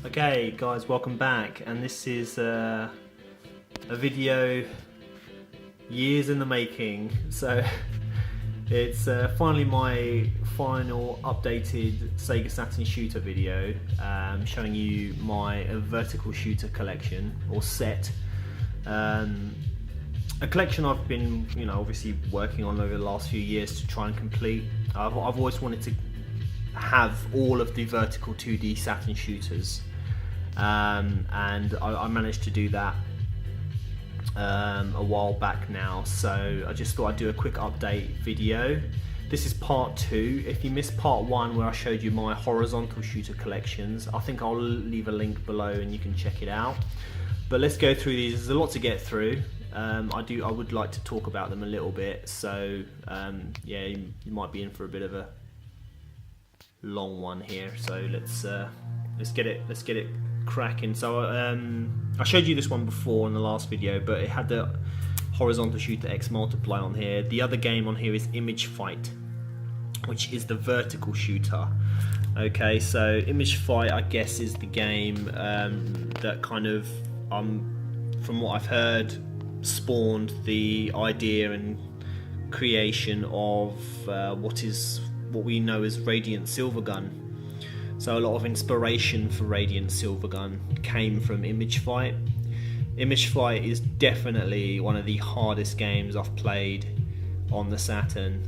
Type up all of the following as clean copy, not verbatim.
Okay guys, welcome back, and this is a video years in the making. So it's finally my final updated Sega Saturn shooter video, showing you my vertical shooter collection or set. A collection I've been, obviously working on over the last few years to try and complete. I've always wanted to have all of the vertical 2D Saturn shooters, and I managed to do that a while back now, so I just thought I'd do a quick update video. This is part 2. If you missed part 1 where I showed you my horizontal shooter collections, I think I'll leave a link below and you can check it out. But let's go through these. There's a lot to get through. I would like to talk about them a little bit, so yeah, you might be in for a bit of a long one here. So let's get it cracking. So I showed you this one before in the last video, but it had the horizontal shooter X multiply on here. The other game on here is Image Fight, which is the vertical shooter. Okay, so Image Fight, I guess, is the game that kind of, from what I've heard, spawned the idea and creation of what we know as Radiant Silvergun. So a lot of inspiration for Radiant Silvergun came from Image Fight. Image Fight is definitely one of the hardest games I've played on the Saturn.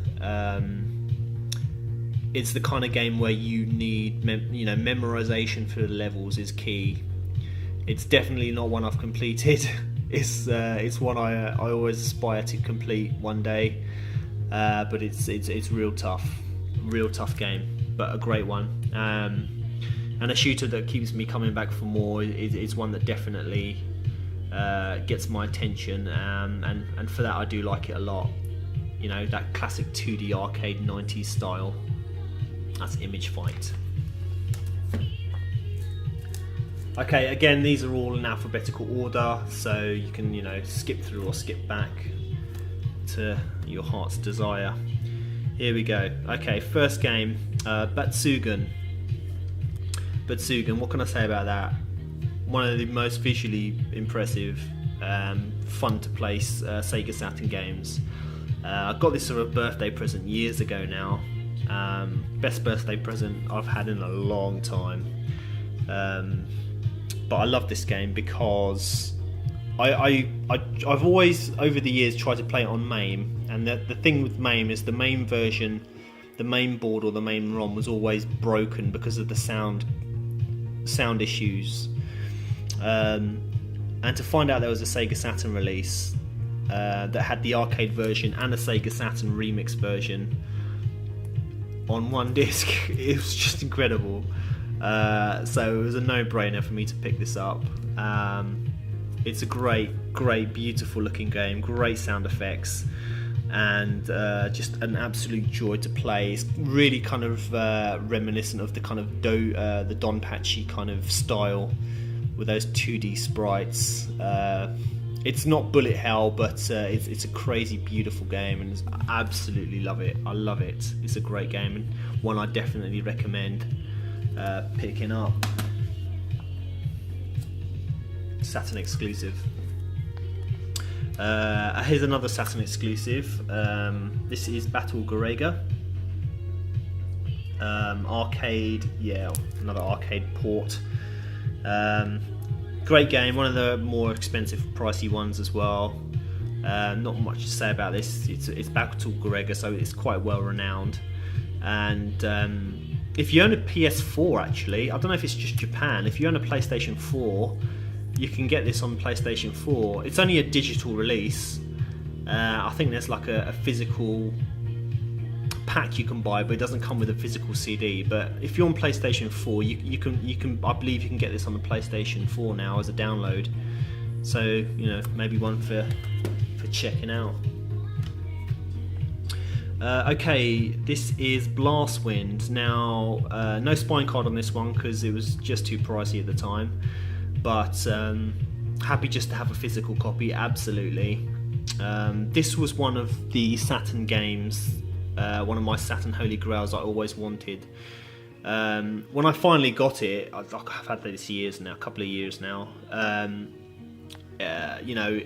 It's the kind of game where you need, memorization for the levels is key. It's definitely not one I've completed. It's one I always aspire to complete one day, but it's real tough game, but a great one, and a shooter that keeps me coming back for more. It's one that definitely gets my attention, and for that I do like it a lot. That classic 2D arcade 90s style. That's Image Fight. Okay, again, these are all in alphabetical order, so you can skip through or skip back to your heart's desire. Here we go. Okay, first game, Batsugan. What can I say about that? One of the most visually impressive, fun to play Sega Saturn games. I got this as a birthday present years ago now. Best birthday present I've had in a long time. But I love this game because I've always over the years tried to play it on MAME, and the thing with MAME is the MAME version, the main board or the main ROM was always broken because of the sound issues. And to find out there was a Sega Saturn release that had the arcade version and a Sega Saturn remix version on one disc, it was just incredible. So it was a no-brainer for me to pick this up. It's a great, beautiful looking game, great sound effects, and just an absolute joy to play. It's really kind of reminiscent of the kind of the Don Pachi kind of style with those 2D sprites. It's not bullet hell, but it's a crazy beautiful game, and I absolutely love it. I love it. It's a great game, and one I definitely recommend picking up. Saturn exclusive. Here's another Saturn exclusive. This is Battle Garega. Arcade, yeah, another arcade port. Great game, one of the more expensive, pricey ones as well. Not much to say about this. It's Battle Garega, so it's quite well renowned. And if you own a PS4, actually, I don't know if it's just Japan, if you own a PlayStation 4, you can get this on PlayStation 4. It's only a digital release. I think there's like a physical pack you can buy, but it doesn't come with a physical CD. But if you're on PlayStation 4, you can I believe you can get this on the PlayStation 4 now as a download. So maybe one for checking out. Okay, this is Blastwind. Now, no spine card on this one because it was just too pricey at the time, but happy just to have a physical copy, absolutely. This was one of the Saturn games, one of my Saturn Holy Grails I always wanted. When I finally got it, I've had this a couple of years now. You know,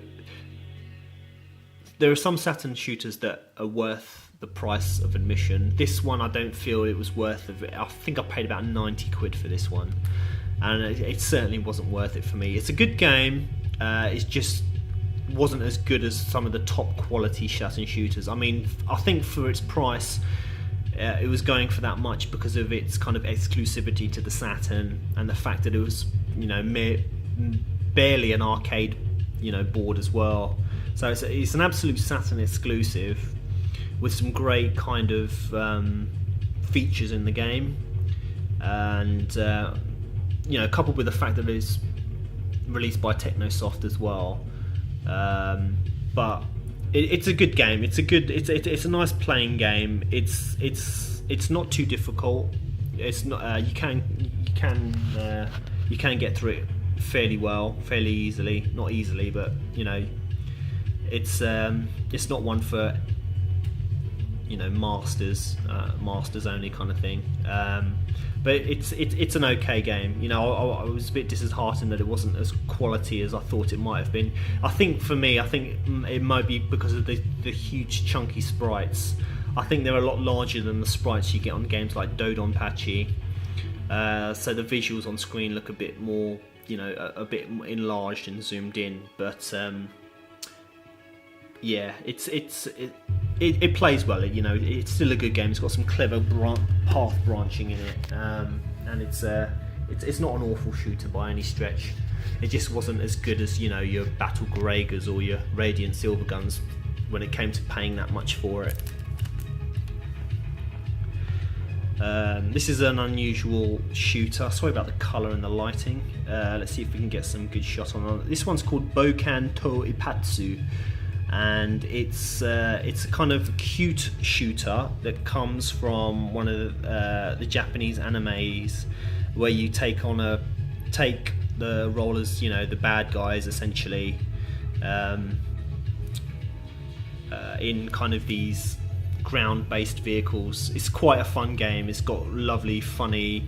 there are some Saturn shooters that are worth the price of admission. This one, I don't feel it was worth it. I think I paid about 90 quid for this one, and it certainly wasn't worth it for me. It's a good game. It just wasn't as good as some of the top quality Saturn shooters. I mean, I think for its price, it was going for that much because of its kind of exclusivity to the Saturn and the fact that it was, you know, barely an arcade, you know, board as well. So it's an absolute Saturn exclusive with some great kind of features in the game, and you know, coupled with the fact that it's released by Technosoft as well. But it's a good game. It's a nice playing game. It's not too difficult. It's not you can get through it fairly easily. Not easily, but you know, it's not one for, you know, masters only kind of thing. But it's an okay game. You know, I was a bit disheartened that it wasn't as quality as I thought it might have been. I think for me, it might be because of the huge chunky sprites. I think they're a lot larger than the sprites you get on games like Dodonpachi. So the visuals on screen look a bit more, you know, a bit enlarged and zoomed in. But yeah, it plays well. You know, it's still a good game. It's got some clever path branching in it, and it's not an awful shooter by any stretch. It just wasn't as good as, you know, your Battle Gregas or your Radiant Silverguns when it came to paying that much for it. This is an unusual shooter. Sorry about the colour and the lighting. Let's see if we can get some good shot on it. This one's called Bokan to Ipatsu, and it's a kind of cute shooter that comes from one of the Japanese animes, where you take the role as, you know, the bad guys essentially, in kind of these ground-based vehicles. It's quite a fun game. It's got lovely, funny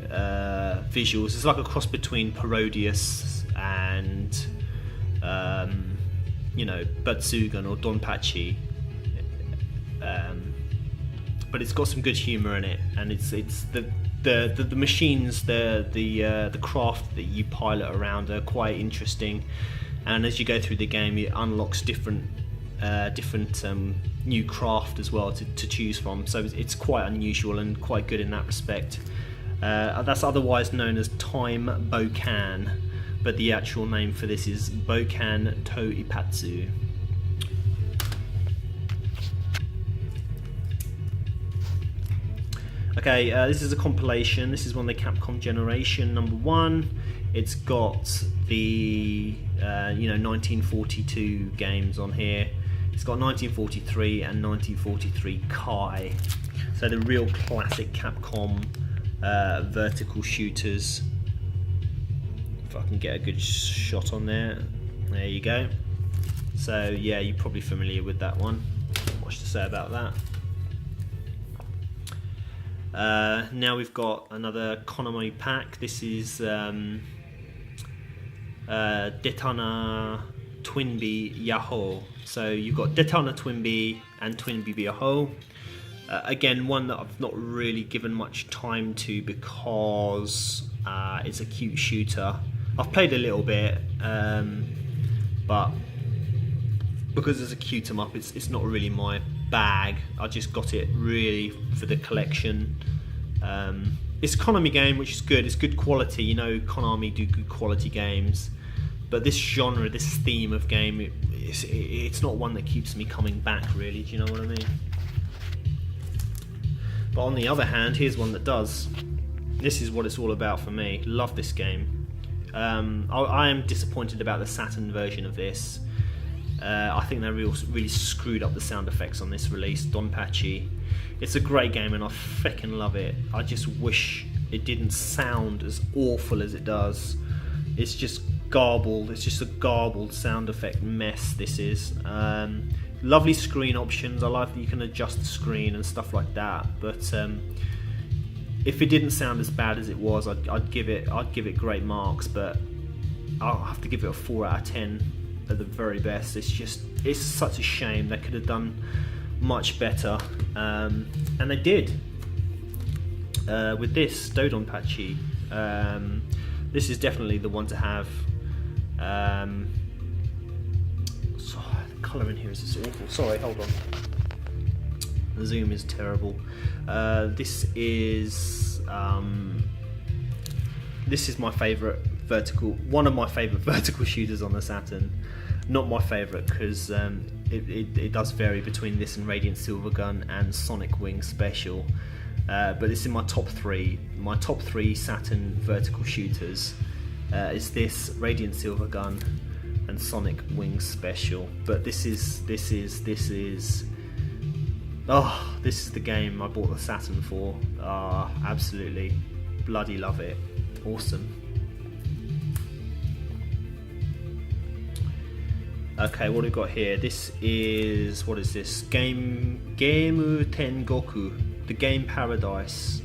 visuals. It's like a cross between Parodius and you know, Batsugan or Donpachi, but it's got some good humour in it, and it's the machines, the craft that you pilot around are quite interesting, and as you go through the game, it unlocks different new craft as well to choose from. So it's quite unusual and quite good in that respect. That's otherwise known as Time Bokan, but the actual name for this is Bokan to Ipatsu. Okay, this is a compilation. This is one of the Capcom Generation #1. It's got the 1942 games on here. It's got 1943 and 1943 Kai. So the real classic Capcom vertical shooters. If I can get a good shot on there. There you go. So yeah, you're probably familiar with that one. Not much to say about that. Now we've got another Konami pack. This is Detana Twinbee Yahoo. So you've got Detana Twinbee and Twinbee Yahoo. Again, one that I've not really given much time to because it's a cute shooter. I've played a little bit, but because it's a cute 'em up, it's not really my bag. I just got it really for the collection. It's a Konami game, which is good. It's good quality. You know, Konami do good quality games, but this genre, this theme of game, it's not one that keeps me coming back, really. Do you know what I mean? But on the other hand, here's one that does. This is what it's all about for me. Love this game. I am disappointed about the Saturn version of this. I think they really screwed up the sound effects on this release, Donpachi. It's a great game and I feckin' love it. I just wish it didn't sound as awful as it does. It's just garbled. It's just a garbled sound effect mess, this is. Lovely screen options. I like that you can adjust the screen and stuff like that. But if it didn't sound as bad as it was, I'd give it great marks, but I'll have to give it a 4 out of 10 at the very best. It's such a shame. They could have done much better, and they did with this Dodonpachi. This is definitely the one to have. So, the colour in here is just awful. Sorry, hold on. The zoom is terrible. This is my favourite one of my favourite vertical shooters on the Saturn. Not my favourite because it does vary between this and Radiant Silvergun and Sonic Wing Special. But it's in my top 3. My top 3 Saturn vertical shooters is this, Radiant Silvergun, and Sonic Wing Special. But this is the game I bought the Saturn for. Absolutely bloody love it. Awesome. Okay, what have we got here? This is, what is this? Game Tengoku, the Game Paradise.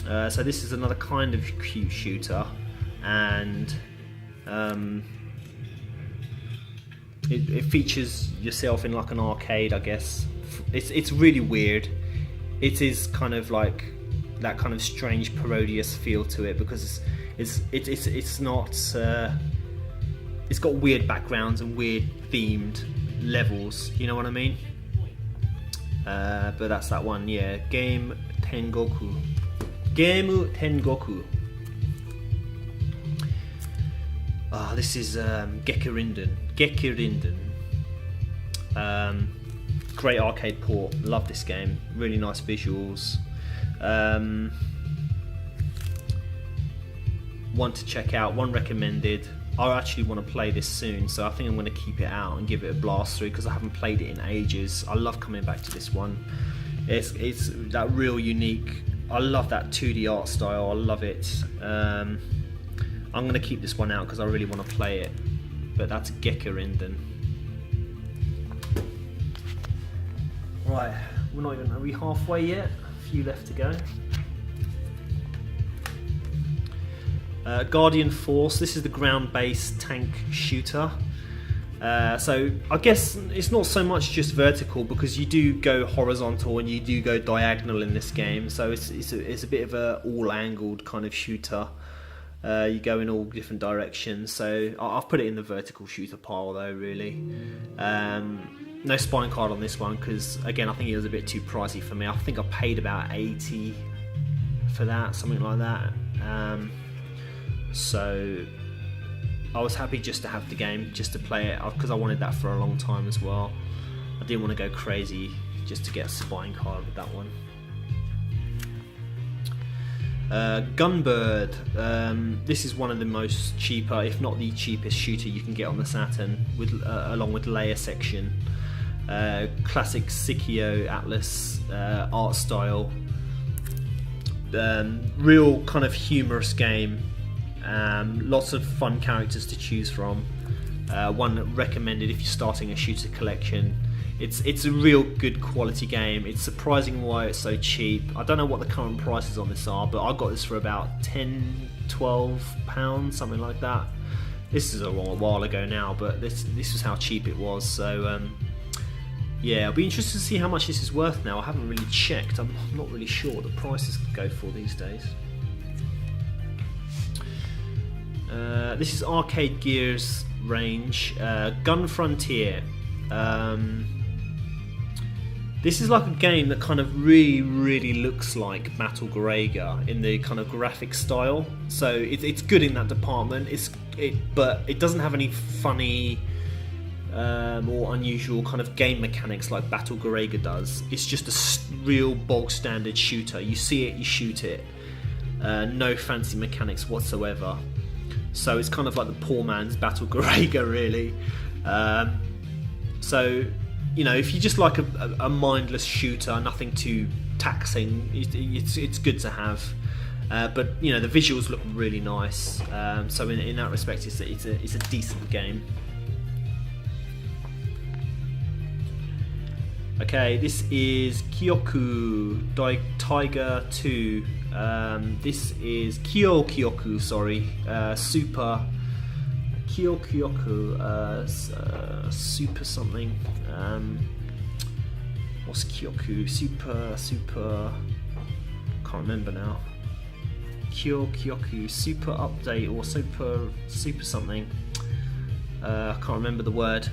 So this is another kind of cute shooter, and it features yourself in like an arcade, I guess. It's really weird. It is kind of like that kind of strange parodious feel to it, because it's not. It's got weird backgrounds and weird themed levels. You know what I mean? But that's that one. Yeah, Game Tengoku. This is Gekirinden. Great arcade port. Love this game. Really nice visuals. One to check out. One recommended. I actually want to play this soon, so I think I'm going to keep it out and give it a blast through, because I haven't played it in ages. I love coming back to this one. It's that real unique. I love that 2D art style. I love it. I'm going to keep this one out because I really want to play it. But that's Gekirinden. Right, are we halfway yet? A few left to go. Guardian Force. This is the ground-based tank shooter. So I guess it's not so much just vertical, because you do go horizontal and you do go diagonal in this game. So it's a bit of a all-angled kind of shooter. You go in all different directions. So I've put it in the vertical shooter pile though, really. No spine card on this one because, again, I think it was a bit too pricey for me. I think I paid about 80 for that, something like that. So I was happy just to have the game, just to play it, because I wanted that for a long time as well. I didn't want to go crazy just to get a spine card with that one. Gunbird. This is one of the most cheaper, if not the cheapest shooter you can get on the Saturn, with along with Layer Section. Classic Sikio Atlas art style. Real kind of humorous game. Lots of fun characters to choose from. One recommended if you're starting a shooter collection. It's a real good quality game. It's surprising why it's so cheap. I don't know what the current prices on this are, but I got this for about £10-12, something like that. This is a while ago now, but this was how cheap it was. So yeah, I'll be interested to see how much this is worth now. I haven't really checked. I'm not really sure what the prices go for these days. This is Arcade Gear's range. Gun Frontier. This is like a game that kind of really looks like Battle Garaga in the kind of graphic style. So it's good in that department. But it doesn't have any funny or unusual kind of game mechanics like Battle Garaga does. It's just a real bog standard shooter. You see it, you shoot it. No fancy mechanics whatsoever. So it's kind of like the poor man's Battle Garaga, really. So, you know, if you just like a mindless shooter, nothing too taxing, it's good to have. But you know, the visuals look really nice. So in that respect, it's a decent game. Okay, this is Kyoku Tiger 2. This is Kyoku, sorry. Super Kyoku, super something. What's Kyoku? Super. Can't remember now. Kyoku super update or super something. I can't remember the word.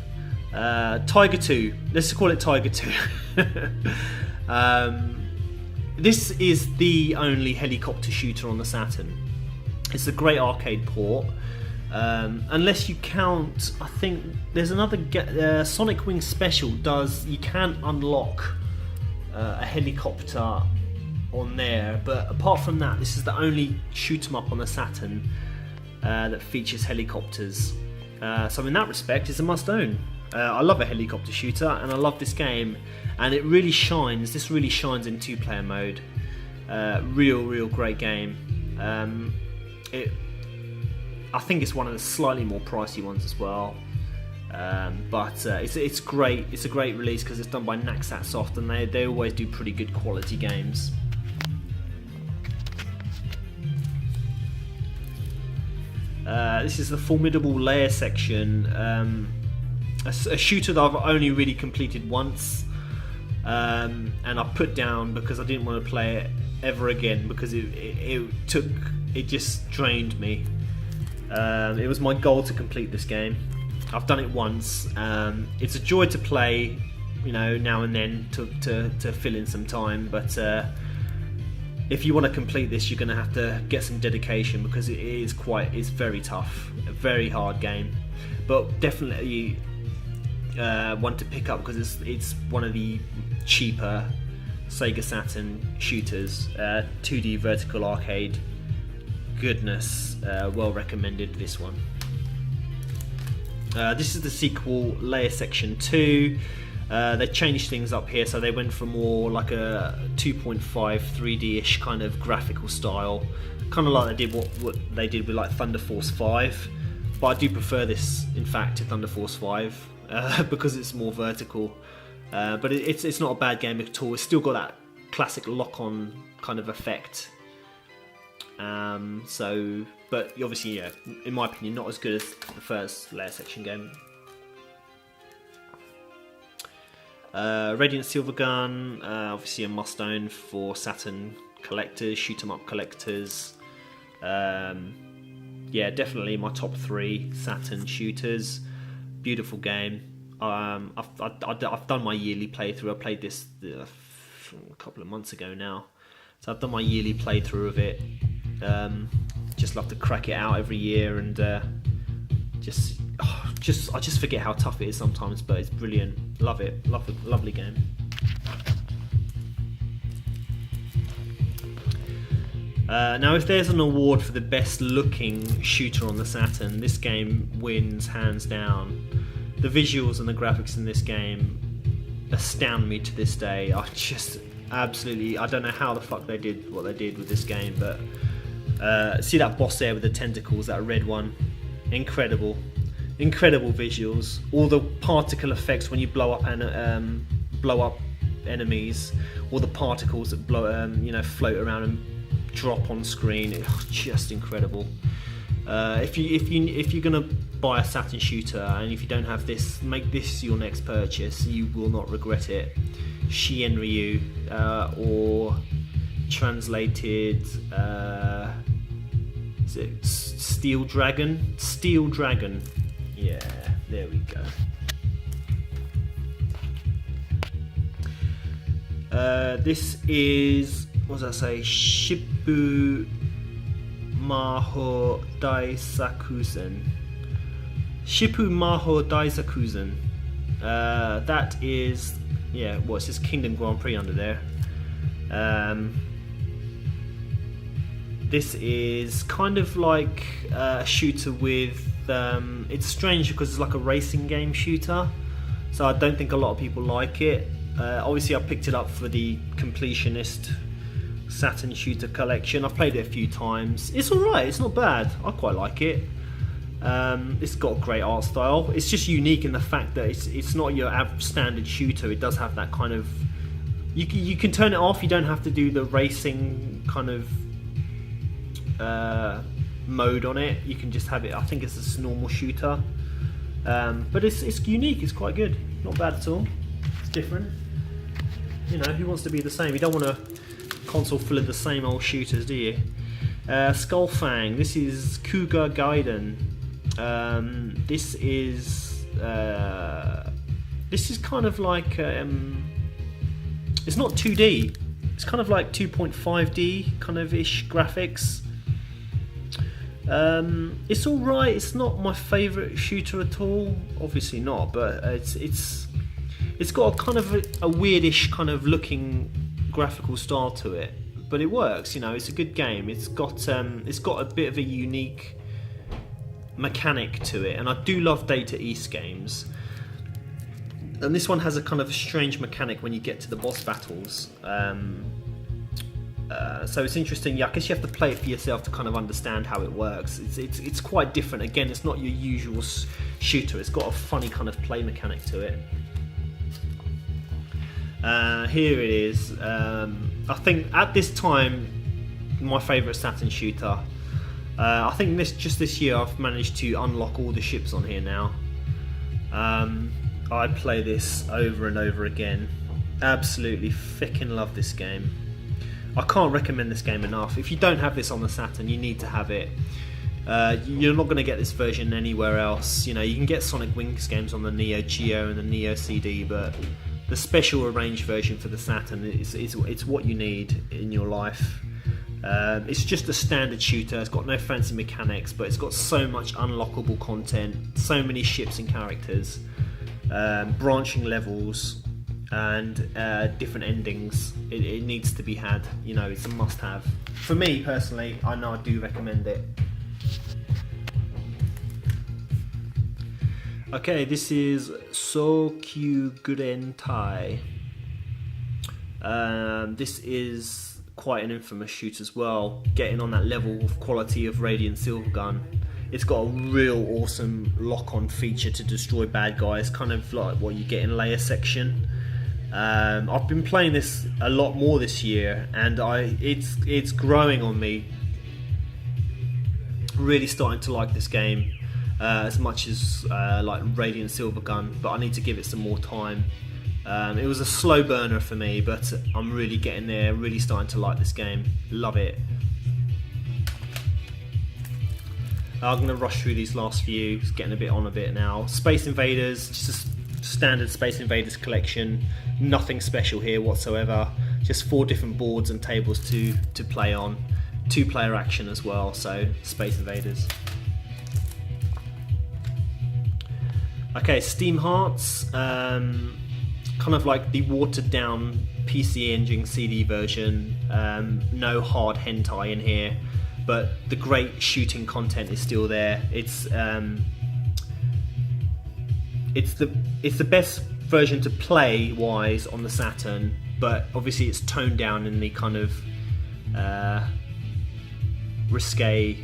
Tiger 2. Let's call it Tiger 2. This is the only helicopter shooter on the Saturn. It's a great arcade port. Unless you count, I think there's another Sonic Wing Special you can unlock a helicopter on there, but apart from that, this is the only shoot 'em up on the Saturn that features helicopters. So in that respect, it's a must own. I love a helicopter shooter, and I love this game, and it really shines. This really shines in two-player mode. Real great game. I think it's one of the slightly more pricey ones as well, but it's great. It's a great release because it's done by Naxat Soft, and they always do pretty good quality games. This is the Formidable Layer section, a shooter that I've only really completed once, and I put down because I didn't want to play it ever again because it just drained me. It was my goal to complete this game. I've done it once. It's a joy to play, now and then to fill in some time, but if you want to complete this, you're going to have to get some dedication because it's very tough, a very hard game, but definitely one to pick up because it's one of the cheaper Sega Saturn shooters, 2D vertical arcade. Goodness, well recommended, this one. This is the sequel, Layer Section 2. They changed things up here, so they went for more like a 2.5 3D-ish kind of graphical style, kind of like they did what they did with like Thunder Force 5. But I do prefer this, in fact, to Thunder Force 5 because it's more vertical. But it's not a bad game at all. It's still got that classic lock-on kind of effect. But obviously, yeah, in my opinion, not as good as the first Layer Section game. Radiant Silvergun, obviously a must-own for Saturn collectors, shoot-'em-up collectors. Yeah, definitely my top 3 Saturn shooters. Beautiful game. I've done my yearly playthrough. I played this a couple of months ago now, so I've done my yearly playthrough of it. Just love to crack it out every year, and I just forget how tough it is sometimes, but it's brilliant. Love it. Lovely game. Now, if there's an award for the best looking shooter on the Saturn, this game wins hands down. The visuals and the graphics in this game astound me to this day. I don't know how the fuck they did what they did with this game, but see that boss there with the tentacles, that red one? Incredible visuals. All the particle effects when you blow up enemies, all the particles that float around and drop on screen. Just incredible. If you're gonna buy a Saturn shooter, and if you don't have this, make this your next purchase. You will not regret it. Shienryu, or translated, is it Steel Dragon? Steel Dragon. Yeah, there we go. This is, what does I say? Shippu Maho Daisakusen. Shippu Maho Daisakusen. That is, yeah, it says Kingdom Grand Prix under there. This is kind of like a shooter with, it's strange because it's like a racing game shooter, so I don't think a lot of people like it. Obviously I picked it up for the completionist Saturn shooter collection. I've played it a few times. It's alright, it's not bad. I quite like it. It's got a great art style. It's just unique in the fact that it's not your standard shooter. It does have that kind of, you can turn it off. You don't have to do the racing kind of mode on it. You can just have it, I think it's a normal shooter, but it's unique. It's quite good, not bad at all. It's different. You know, who wants to be the same? You don't want a console full of the same old shooters, do you? Skullfang. This is Cougar Gaiden. This is kind of like it's not 2D. It's kind of like 2.5D kind of ish graphics. It's all right. It's not my favourite shooter at all. Obviously not, but it's got a kind of a weirdish kind of looking graphical style to it. But it works. You know, it's a good game. It's got a bit of a unique mechanic to it, and I do love Data East games. And this one has a kind of strange mechanic when you get to the boss battles. So it's interesting. Yeah, I guess you have to play it for yourself to kind of understand how it works. It's quite different. Again, it's not your usual shooter. It's got a funny kind of play mechanic to it. Here it is. I think at this time, my favourite Saturn shooter. I think this year I've managed to unlock all the ships on here now. I play this over and over again. Absolutely freaking love this game. I can't recommend this game enough. If you don't have this on the Saturn, you need to have it. You're not going to get this version anywhere else. You know, you can get Sonic Wings games on the Neo Geo and the Neo CD, but the special arranged version for the Saturn it's what you need in your life. It's just a standard shooter. It's got no fancy mechanics, but it's got so much unlockable content, so many ships and characters, branching levels, and different endings. It needs to be had. You know, it's a must-have. For me personally, I know I do recommend it. Okay, this is Sokyugurentai. This is quite an infamous shoot as well, getting on that level of quality of Radiant Silvergun. It's got a real awesome lock-on feature to destroy bad guys, kind of like what you get in Layer Section. I've been playing this a lot more this year, and it's growing on me. Really starting to like this game as much as like Radiant Silvergun, but I need to give it some more time. It was a slow burner for me, but I'm really getting there, really starting to like this game. Love it. I'm going to rush through these last few, it's getting a bit now. Space Invaders, just a standard Space Invaders collection. Nothing special here whatsoever. Just 4 different boards and tables to play on. 2-player action as well, so Space Invaders. Okay, Steam Hearts. Kind of like the watered down PC Engine CD version. No hard hentai in here, but the great shooting content is still there. It's the best version to play wise on the Saturn, but obviously it's toned down in the kind of risque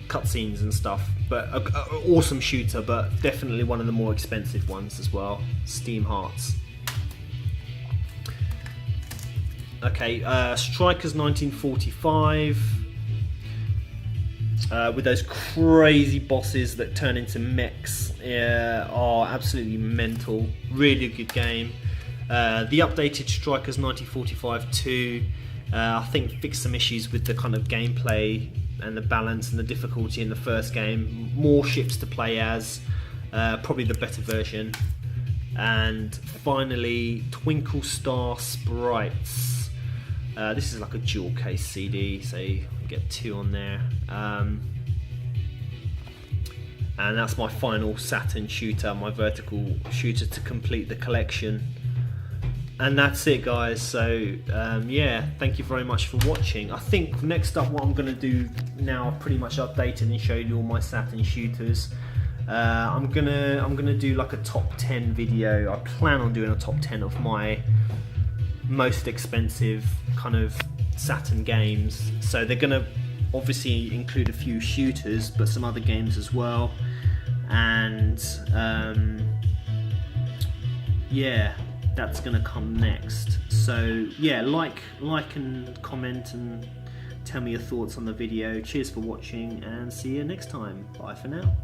cutscenes and stuff. But an awesome shooter, but definitely one of the more expensive ones as well. Steam Hearts. Okay, Strikers 1945, with those crazy bosses that turn into mechs, are absolutely mental. Really good game. The updated Strikers 1945 2, I think fixed some issues with the kind of gameplay and the balance and the difficulty in the first game. More ships to play as, probably the better version. And finally, Twinkle Star Sprites. This is like a dual case CD, so you get 2 on there. And that's my final Saturn shooter, my vertical shooter to complete the collection. And that's it, guys. So yeah, thank you very much for watching. I think next up what I'm going to do now, I've pretty much updated and showed you all my Saturn shooters. I'm gonna do like a top 10 video. I plan on doing a top 10 of my most expensive kind of Saturn games. So they're gonna obviously include a few shooters, but some other games as well. And yeah, that's gonna come next. So yeah, like and comment and tell me your thoughts on the video. Cheers for watching, and see you next time. Bye for now.